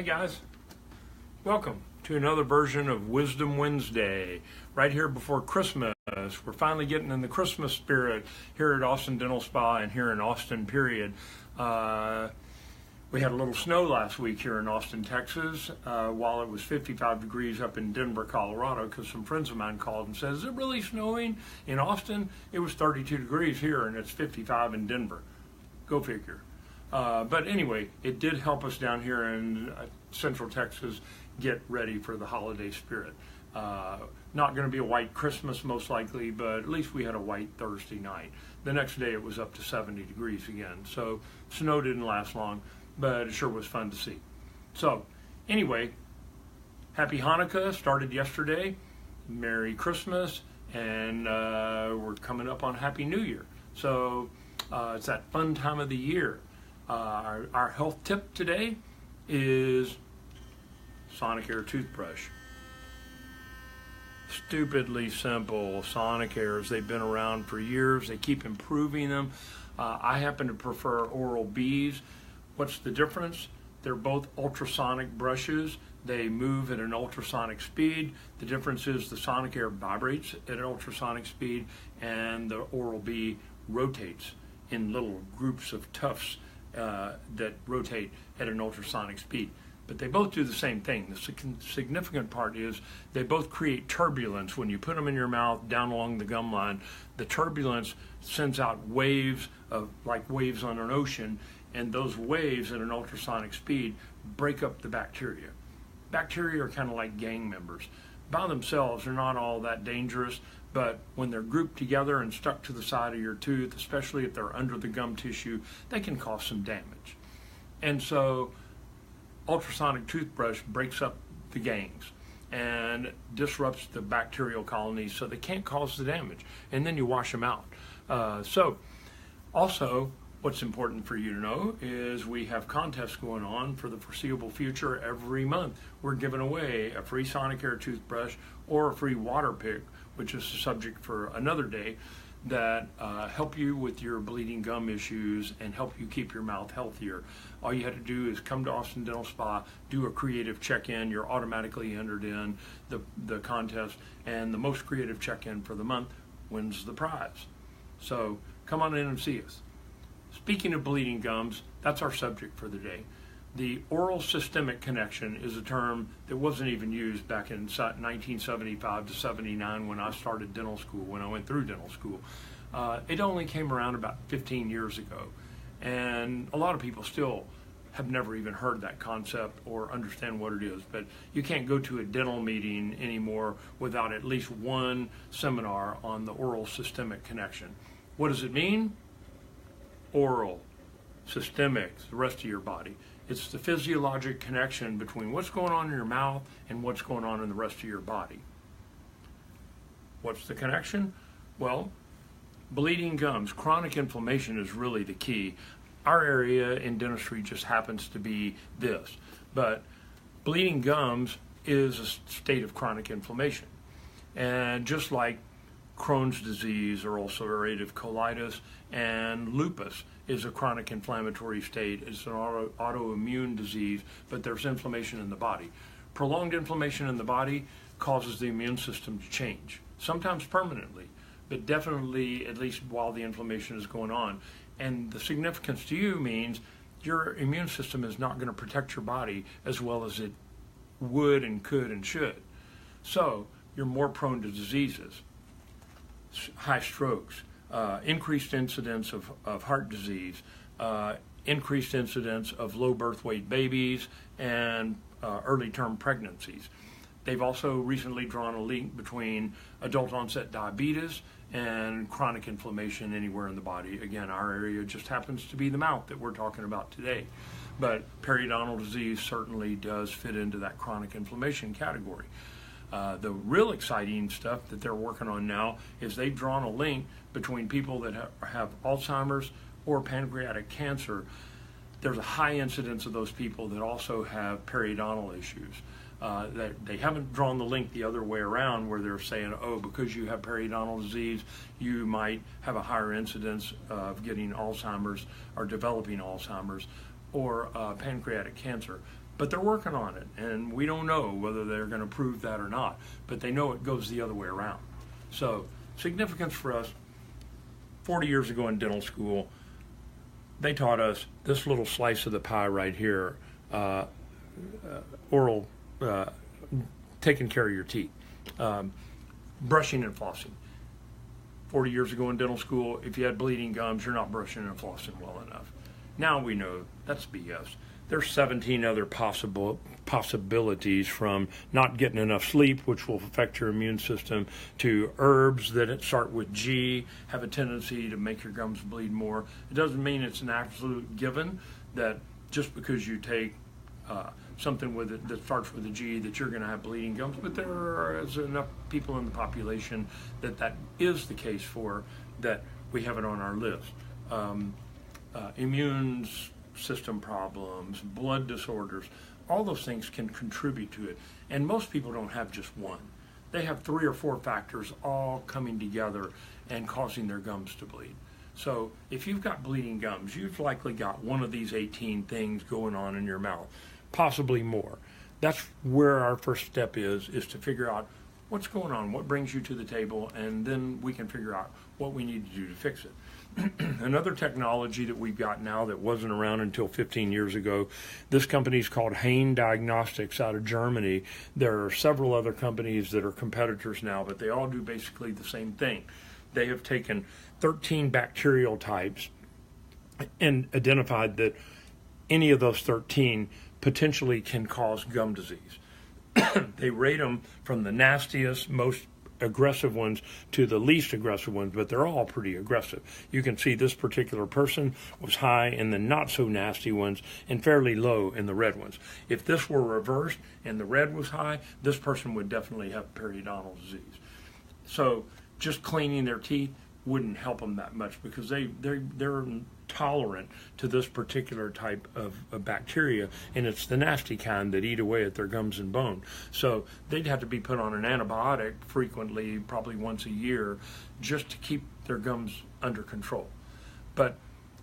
Hey guys, welcome to another version of Wisdom Wednesday, right here before Christmas. We're finally getting in the Christmas spirit here at Austin Dental Spa and here in Austin, period. We had a little snow last week here in Austin, Texas, while it was 55 degrees up in Denver, Colorado, because some friends of mine called and said, is it really snowing in Austin? It was 32 degrees here and it's 55 in Denver. Go figure. But anyway, it did help us down here in Central Texas get ready for the holiday spirit. Not going to be a white Christmas most likely, but at least we had a white Thursday night. The next day it was up to 70 degrees again. So snow didn't last long, but it sure was fun to see. So anyway, happy Hanukkah started yesterday. Merry Christmas, and we're coming up on Happy New Year. So it's that fun time of the year. Our health tip today is Sonicare toothbrush. Stupidly simple Sonicairs. They've been around for years. They keep improving them. I happen to prefer Oral-B's. What's the difference? They're both ultrasonic brushes. They move at an ultrasonic speed. The difference is the Sonicare vibrates at an ultrasonic speed and the Oral-B rotates in little groups of tufts that rotate at an ultrasonic speed. But they both do the same thing. The significant part is they both create turbulence. When you put them in your mouth down along the gum line, the turbulence sends out waves like waves on an ocean, and those waves at an ultrasonic speed break up the bacteria. Bacteria are kind of like gang members. By themselves, they're not all that dangerous, but when they're grouped together and stuck to the side of your tooth, especially if they're under the gum tissue, they can cause some damage. And so ultrasonic toothbrush breaks up the gangs and disrupts the bacterial colonies so they can't cause the damage. And then you wash them out. So also, what's important for you to know is we have contests going on for the foreseeable future. Every month we're giving away a free Sonicare toothbrush or a free water pick, which is a subject for another day, that help you with your bleeding gum issues and help you keep your mouth healthier. All you have to do is come to Austin Dental Spa, do a creative check-in. You're automatically entered in the contest, and the most creative check-in for the month wins the prize. So come on in and see us. Speaking of bleeding gums, that's our subject for the day. The oral systemic connection is a term that wasn't even used back in 1975 to 79 when I started dental school, when I went through dental school. It only came around about 15 years ago, and a lot of people still have never even heard that concept or understand what it is. But you can't go to a dental meeting anymore without at least one seminar on the oral systemic connection. What does it mean? Oral, systemic, the rest of your body. It's the physiologic connection between what's going on in your mouth and what's going on in the rest of your body. What's the connection? Well, bleeding gums, chronic inflammation is really the key. Our area in dentistry just happens to be this, but bleeding gums is a state of chronic inflammation. And just like Crohn's disease or ulcerative colitis and lupus is a chronic inflammatory state. It's an autoimmune disease, but there's inflammation in the body. Prolonged inflammation in the body causes the immune system to change, sometimes permanently, but definitely at least while the inflammation is going on. And the significance to you means your immune system is not going to protect your body as well as it would and could and should. So you're more prone to diseases, high strokes, increased incidence of heart disease, increased incidence of low birth weight babies, and early term pregnancies. They've also recently drawn a link between adult onset diabetes and chronic inflammation anywhere in the body. Again, our area just happens to be the mouth that we're talking about today. But periodontal disease certainly does fit into that chronic inflammation category. The real exciting stuff that they're working on now is they've drawn a link between people that have Alzheimer's or pancreatic cancer. There's a high incidence of those people that also have periodontal issues. They haven't drawn the link the other way around where they're saying, oh, because you have periodontal disease, you might have a higher incidence of getting Alzheimer's or developing Alzheimer's or pancreatic cancer. but they're working on it, and we don't know whether they're going to prove that or not, but they know it goes the other way around. So significance for us, 40 years ago in dental school, they taught us this little slice of the pie right here, oral, taking care of your teeth, brushing and flossing. 40 years ago in dental school, if you had bleeding gums, you're not brushing and flossing well enough. Now we know that's BS. There's 17 other possibilities, from not getting enough sleep, which will affect your immune system, to herbs that start with G, have a tendency to make your gums bleed more. It doesn't mean it's an absolute given that just because you take something with it that starts with a G that you're going to have bleeding gums, but there is enough people in the population that is the case for, that we have it on our list. Immune system problems, blood disorders, all those things can contribute to it. And most people don't have just one. They have 3 or 4 factors all coming together and causing their gums to bleed. So if you've got bleeding gums, you've likely got one of these 18 things going on in your mouth, possibly more. That's where our first step is to figure out what's going on, what brings you to the table, and then we can figure out what we need to do to fix it. Another technology that we've got now that wasn't around until 15 years ago, this company is called Hain Diagnostics out of Germany. There are several other companies that are competitors now, but they all do basically the same thing. They have taken 13 bacterial types and identified that any of those 13 potentially can cause gum disease. They rate them from the nastiest, most aggressive ones to the least aggressive ones, but they're all pretty aggressive. You can see this particular person was high in the not so nasty ones and fairly low in the red ones. If this were reversed and the red was high, this person would definitely have periodontal disease. So just cleaning their teeth wouldn't help them that much, because they're tolerant to this particular type of bacteria, and it's the nasty kind that eat away at their gums and bone. So they'd have to be put on an antibiotic frequently, probably once a year, just to keep their gums under control. But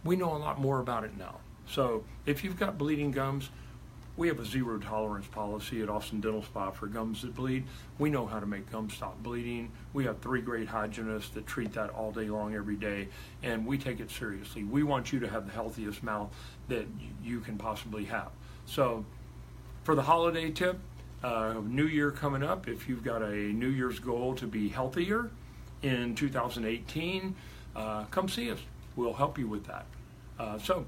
we know a lot more about it now. So if you've got bleeding gums, we have a 0 tolerance policy at Austin Dental Spa for gums that bleed. We know how to make gums stop bleeding. We have 3 great hygienists that treat that all day long, every day, and we take it seriously. We want you to have the healthiest mouth that you can possibly have. So for the holiday tip, New Year coming up, if you've got a New Year's goal to be healthier in 2018, come see us. We'll help you with that. So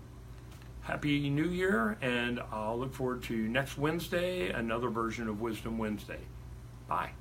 Happy New Year, and I'll look forward to next Wednesday, another version of Wisdom Wednesday. Bye.